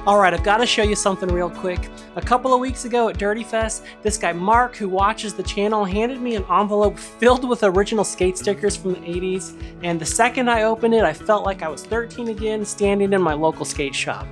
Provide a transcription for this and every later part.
Alright, I've got to show you something real quick. A couple of weeks ago at Dirtyfest, this guy Mark, who watches the channel, handed me an envelope filled with original skate stickers from the 80s, and the second I opened it, I felt like I was 13 again, standing in my local skate shop.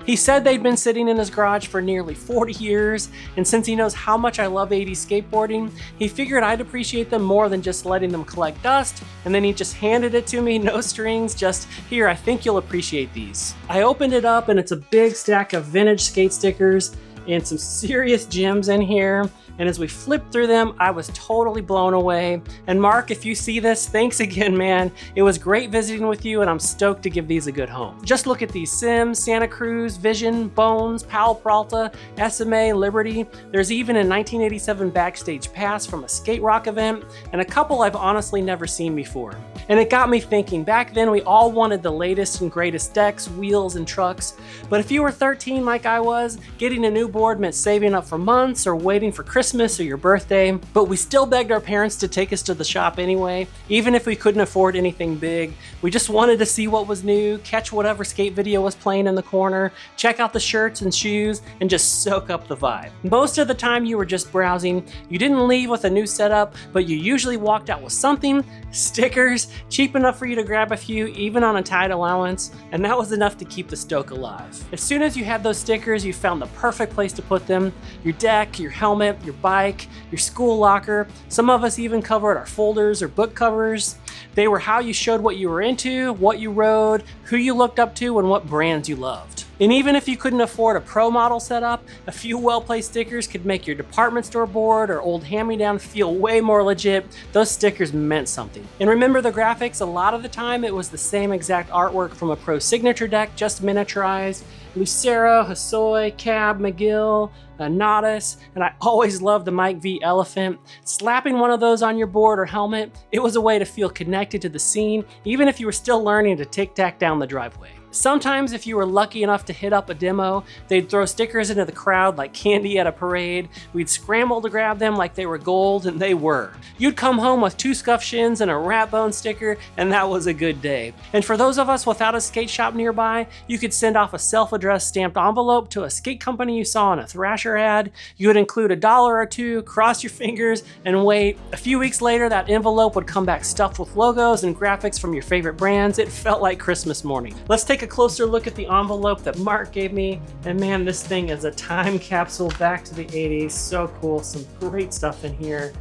He said they'd been sitting in his garage for nearly 40 years, and since he knows how much I love 80s skateboarding, he figured I'd appreciate them more than just letting them collect dust, and then he just handed it to me, no strings, just, here, I think you'll appreciate these. I opened it up and it's a big stack of vintage skate stickers and some serious gems in here. And as we flipped through them, I was totally blown away. And Mark, if you see this, thanks again, man. It was great visiting with you, and I'm stoked to give these a good home. Just look at these: Sims, Santa Cruz, Vision, Bones, Powell Peralta, SMA, Liberty. There's even a 1987 backstage pass from a skate rock event, and a couple I've honestly never seen before. And it got me thinking, back then we all wanted the latest and greatest decks, wheels, and trucks. But if you were 13 like I was, getting a new board meant saving up for months or waiting for Christmas or your birthday, but we still begged our parents to take us to the shop anyway, even if we couldn't afford anything big. We just wanted to see what was new, catch whatever skate video was playing in the corner, check out the shirts and shoes, and just soak up the vibe. Most of the time you were just browsing. You didn't leave with a new setup, but you usually walked out with something: stickers, cheap enough for you to grab a few, even on a tight allowance, and that was enough to keep the stoke alive. As soon as you had those stickers, you found the perfect place to put them: your deck, your helmet, your bike, your school locker. Some of us even covered our folders or book covers. They were how you showed what you were into, what you rode, who you looked up to, and what brands you loved. And even if you couldn't afford a pro model setup, a few well-placed stickers could make your department store board or old hand-me-down feel way more legit. Those stickers meant something. And remember the graphics? A lot of the time it was the same exact artwork from a pro signature deck, just miniaturized. Lucero, Hosoi, Cab, McGill, Nadas, and I always loved the Mike V Elephant. Slapping one of those on your board or helmet, it was a way to feel connected to the scene, even if you were still learning to tic-tac down the driveway. Sometimes if you were lucky enough to hit up a demo, they'd throw stickers into the crowd like candy at a parade. We'd scramble to grab them like they were gold, and they were. You'd come home with 2 scuffed shins and a rat bone sticker, and that was a good day. And for those of us without a skate shop nearby, you could send off a self-addressed stamped envelope to a skate company you saw in a Thrasher ad. You would include $1 or $2, cross your fingers, and wait. A few weeks later, that envelope would come back stuffed with logos and graphics from your favorite brands. It felt like Christmas morning. Let's take a closer look at the envelope that Mark gave me, and man, this thing is a time capsule back to the 80s. So cool. Some great stuff in here.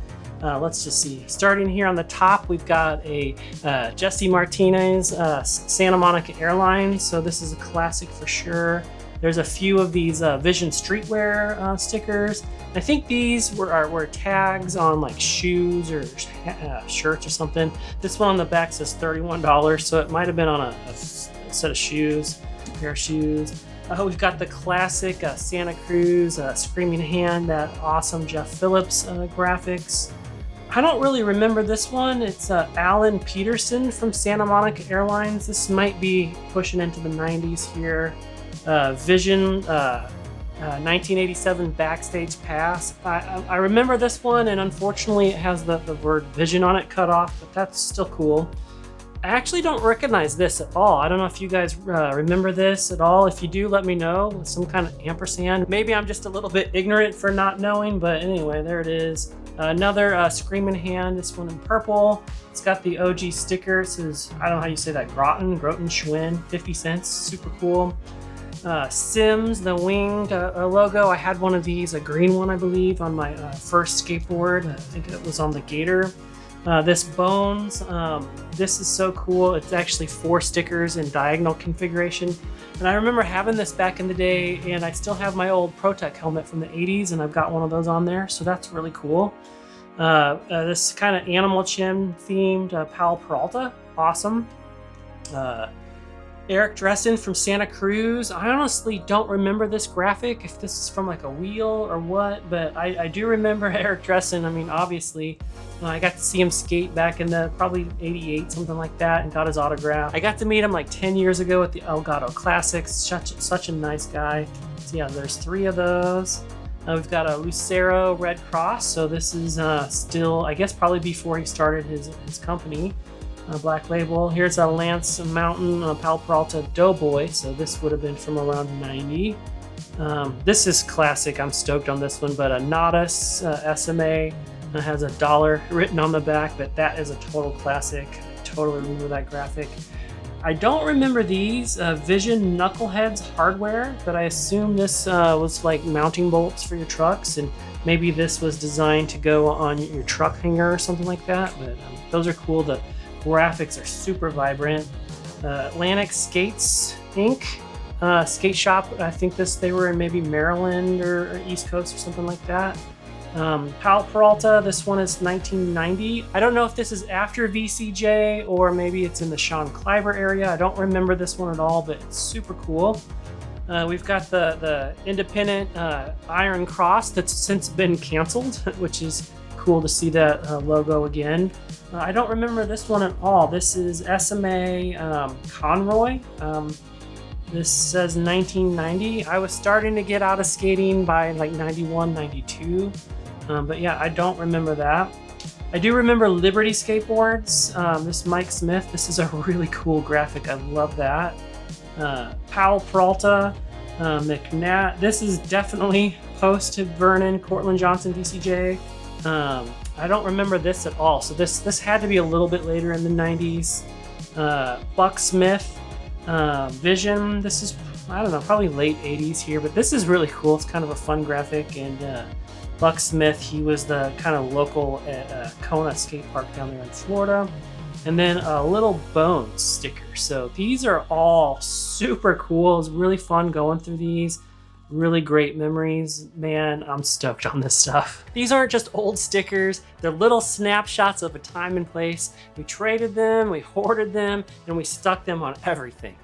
Let's just see. Starting here on the top, we've got a Jesse Martinez Santa Monica Airlines. So this is a classic for sure. There's a few of these Vision streetwear stickers. I think these were tags on like shoes or shirts or something. This one on the back says $31, so it might have been on a set of shoes, a pair of shoes. We've got the classic Santa Cruz Screaming Hand, that awesome Jeff Phillips graphics. I don't really remember this one. It's Alan Peterson from Santa Monica Airlines. This might be pushing into the 90s here. Vision 1987 backstage pass. I remember this one, and unfortunately it has the word Vision on it cut off, but that's still cool. I actually don't recognize this at all. I don't know if you guys remember this at all. If you do, let me know with some kind of ampersand. Maybe I'm just a little bit ignorant for not knowing, but anyway, there it is. Another Screaming Hand, this one in purple. It's got the OG sticker. It says, I don't know how you say that, Groton Schwinn, 50 cents, super cool. Sims, the winged logo. I had one of these, a green one, I believe, on my first skateboard. I think it was on the Gator. This Bones, this is so cool. It's actually 4 stickers in diagonal configuration. And I remember having this back in the day, and I still have my old ProTech helmet from the 80s, and I've got one of those on there, so that's really cool. This kind of animal chin themed Powell Peralta, awesome. Eric Dressen from Santa Cruz. I honestly don't remember this graphic, if this is from like a wheel or what, but I do remember Eric Dressen. I mean, obviously, I got to see him skate back in the probably 88, something like that, and got his autograph. I got to meet him like 10 years ago at the Elgato Classics. Such a nice guy. So yeah, there's 3 of those. We've got a Lucero Red Cross. So this is still, I guess, probably before he started his company. Black label. Here's a Lance Mountain Powell Peralta Doughboy. So this would have been from around 90. This is classic. I'm stoked on this one, but a Nodus SMA has $1 written on the back, but that is a total classic. I totally remember that graphic. I don't remember these Vision Knuckleheads hardware, but I assume this was like mounting bolts for your trucks, and maybe this was designed to go on your truck hanger or something like that. But those are cool. The graphics are super vibrant. Atlantic Skates Inc. Skate shop. I think they were in maybe Maryland or East Coast or something like that. Powell Peralta, this one is 1990. I don't know if this is after VCJ or maybe it's in the Sean Kleiber area. I don't remember this one at all, but it's super cool. We've got the independent Iron Cross that's since been canceled, which is cool to see that logo again. I don't remember this one at all. This is SMA Conroy. This says 1990. I was starting to get out of skating by like 91, 92. But yeah, I don't remember that. I do remember Liberty Skateboards. This Mike Smith, this is a really cool graphic. I love that. Powell Peralta, McNatt. This is definitely post Vernon, Cortland Johnson, DCJ. I don't remember this at all. So this had to be a little bit later in the 90s. Buck Smith, Vision. This is, I don't know, probably late 80s here, but this is really cool. It's kind of a fun graphic. And Buck Smith, he was the kind of local at Kona Skate Park down there in Florida. And then a Little Bones sticker. So these are all super cool. It's really fun going through these. Really great memories. Man, I'm stoked on this stuff. These aren't just old stickers. They're little snapshots of a time and place. We traded them, we hoarded them, and we stuck them on everything.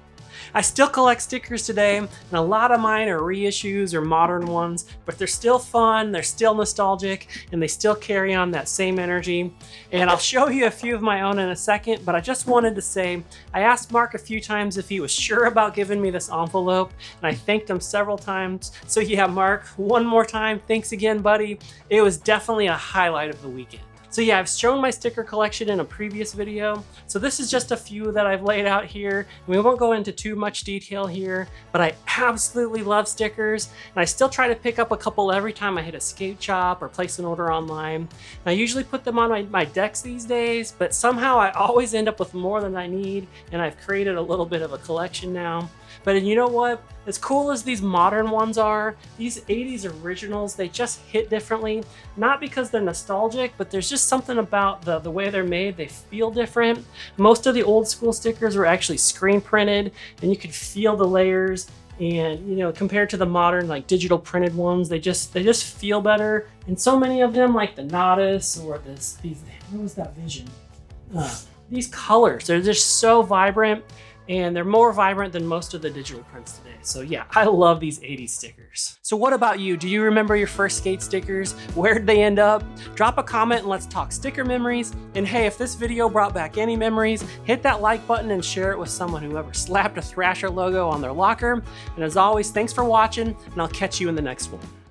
I still collect stickers today, and a lot of mine are reissues or modern ones, but they're still fun, they're still nostalgic, and they still carry on that same energy. And I'll show you a few of my own in a second, but I just wanted to say, I asked Mark a few times if he was sure about giving me this envelope, and I thanked him several times. So yeah, Mark, one more time, thanks again, buddy. It was definitely a highlight of the weekend. So yeah, I've shown my sticker collection in a previous video. So this is just a few that I've laid out here. We won't go into too much detail here, but I absolutely love stickers. And I still try to pick up a couple every time I hit a skate shop or place an order online. And I usually put them on my decks these days, but somehow I always end up with more than I need. And I've created a little bit of a collection now. But you know what? As cool as these modern ones are, these 80s originals, they just hit differently. Not because they're nostalgic, but there's just something about the way they're made. They feel different. Most of the old school stickers were actually screen printed, and you could feel the layers. And you know, compared to the modern like digital printed ones, they just feel better. And so many of them, like the Nodus or what was that Vision? These colors, they're just so vibrant. And they're more vibrant than most of the digital prints today. So yeah, I love these 80s stickers. So what about you? Do you remember your first skate stickers? Where'd they end up? Drop a comment and let's talk sticker memories. And hey, if this video brought back any memories, hit that like button and share it with someone who ever slapped a Thrasher logo on their locker. And as always, thanks for watching, and I'll catch you in the next one.